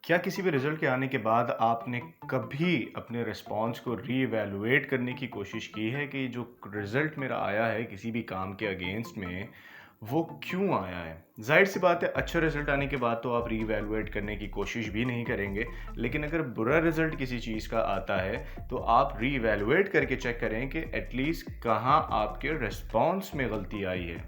क्या किसी भी रिज़ल्ट के आने के बाद आपने कभी अपने रिस्पॉन्स को रीइवैल्यूएट करने की कोशिश की है कि जो रिज़ल्ट मेरा आया है किसी भी काम के अगेंस्ट में, वो क्यों आया है? ज़ाहिर-सी बात है अच्छा रिज़ल्ट आने के बाद तो आप रीइवैल्यूएट करने की कोशिश भी नहीं करेंगे, लेकिन अगर बुरा रिज़ल्ट किसी चीज़ का आता है, तो आप रीइवैल्यूएट करके चेक करें कि एटलीस्ट कहाँ आपके रिस्पॉन्स में गलती आई है।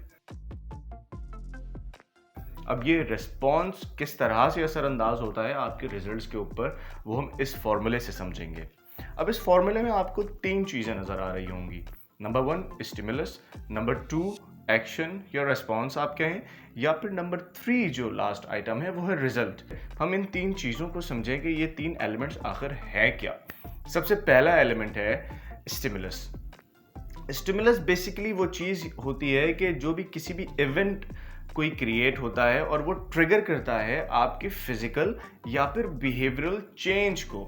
अब ये रिस्पॉन्स किस तरह से असरअंदाज होता है आपके रिजल्ट्स के ऊपर, वो हम इस फॉर्मूले से समझेंगे। अब इस फॉर्मूले में आपको तीन चीज़ें नज़र आ रही होंगी। Number one stimulus, number two action या रिस्पॉन्स आप कहें, या फिर नंबर थ्री जो लास्ट आइटम है वो है रिजल्ट। हम इन तीन चीज़ों को समझें कि ये तीन एलिमेंट्स आखिर है क्या। सबसे पहला एलिमेंट है स्टिमुलस। स्टिमुलस बेसिकली वो चीज़ होती है कि जो भी किसी भी इवेंट कोई क्रिएट होता है और वो ट्रिगर करता है आपके फिजिकल या फिर बिहेवियरल चेंज को।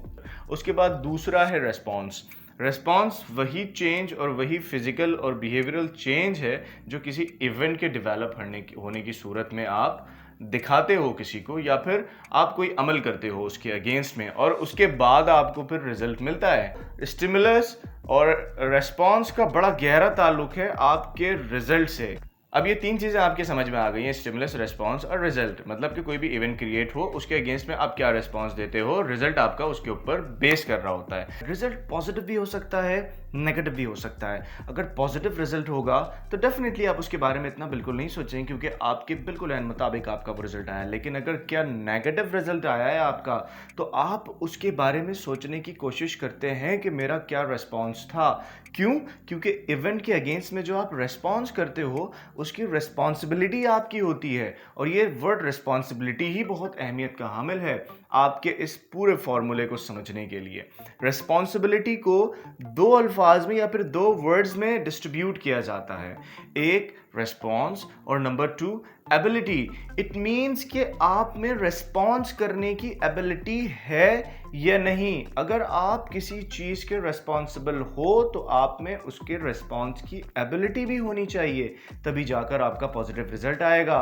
उसके बाद दूसरा है रेस्पॉन्स। रेस्पॉन्स वही चेंज और वही फिजिकल और बिहेवियरल चेंज है जो किसी इवेंट के डेवलप होने की सूरत में आप दिखाते हो किसी को, या फिर आप कोई अमल करते हो उसके अगेंस्ट में, और उसके बाद आपको फिर रिजल्ट मिलता है। स्टिमुलस और रेस्पॉन्स का बड़ा गहरा ताल्लुक है आपके रिजल्ट से। अब ये तीन चीज़ें आपके समझ में आ गई हैं, स्टिमुलस, रेस्पॉन्स और रिजल्ट। मतलब कि कोई भी इवेंट क्रिएट हो उसके अगेंस्ट में आप क्या रिस्पॉन्स देते हो, रिजल्ट आपका उसके ऊपर बेस कर रहा होता है। रिजल्ट पॉजिटिव भी हो सकता है, नेगेटिव भी हो सकता है। अगर पॉजिटिव रिजल्ट होगा तो डेफिनेटली आप उसके बारे में इतना बिल्कुल नहीं सोचेंगे, क्योंकि आपके बिल्कुल एन मुताबिक आपका वो रिजल्ट आया। लेकिन अगर क्या नेगेटिव रिजल्ट आया है आपका, तो आप उसके बारे में सोचने की कोशिश करते हैं कि मेरा क्या रिस्पॉन्स था। क्यों? क्योंकि इवेंट के अगेंस्ट में जो आप रिस्पॉन्स करते हो उसकी रिस्पॉन्सिबिलिटी आपकी होती है, और ये वर्ड रिस्पॉन्सिबिलिटी ही बहुत अहमियत का हामिल है आपके इस पूरे फॉर्मूले को समझने के लिए। रिस्पॉन्सिबिलिटी को दो अल्फाज में या फिर दो वर्ड्स में डिस्ट्रीब्यूट किया जाता है, एक रिस्पॉन्स और number two ability. It means कि आप में रिस्पॉन्स करने की एबिलिटी है या नहीं। अगर आप किसी चीज़ के रिस्पॉन्सिबल हो तो आप में उसके रिस्पॉन्स की एबिलिटी भी होनी चाहिए, तभी जाकर आपका पॉजिटिव रिजल्ट आएगा।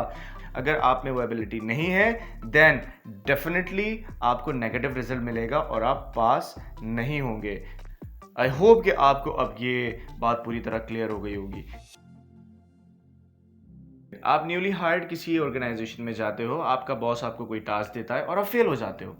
अगर आप में वो एबिलिटी नहीं है, देन डेफिनेटली आपको नेगेटिव रिजल्ट मिलेगा और आप पास नहीं होंगे। आई होप कि आपको अब ये बात पूरी तरह क्लियर हो गई होगी। आप न्यूली हायर्ड किसी ऑर्गेनाइजेशन में जाते हो, आपका बॉस आपको कोई टास्क देता है और आप फेल हो जाते हो,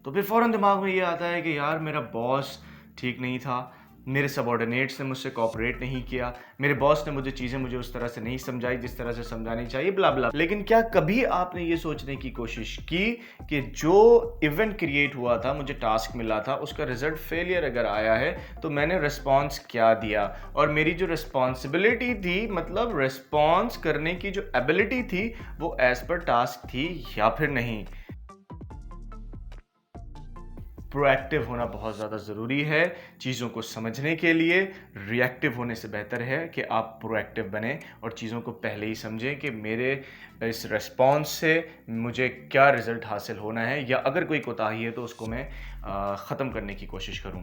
तो फिर फौरन दिमाग में ये आता है कि यार मेरा बॉस ठीक नहीं था, मेरे सबॉर्डिनेट्स ने मुझसे कोऑपरेट नहीं किया, मेरे बॉस ने मुझे चीज़ें मुझे उस तरह से नहीं समझाई जिस तरह से समझानी चाहिए, ब्ला ब्ला। लेकिन क्या कभी आपने ये सोचने की कोशिश की कि जो इवेंट क्रिएट हुआ था, मुझे टास्क मिला था, उसका रिजल्ट फेलियर अगर आया है तो मैंने रिस्पॉन्स क्या दिया, और मेरी जो रिस्पॉन्सिबिलिटी थी, मतलब रिस्पॉन्स करने की जो एबिलिटी थी, वो एज पर टास्क थी या फिर नहीं। प्रोएक्टिव होना बहुत ज़्यादा ज़रूरी है चीज़ों को समझने के लिए। रिएक्टिव होने से बेहतर है कि आप प्रोएक्टिव बने और चीज़ों को पहले ही समझें कि मेरे इस रिस्पॉन्स से मुझे क्या रिज़ल्ट हासिल होना है, या अगर कोई कोताही है तो उसको मैं ख़त्म करने की कोशिश करूँ।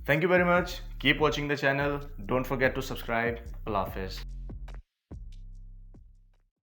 Thank you very much, keep watching the channel, don't forget to subscribe. अल्लाह हाफ़िज़।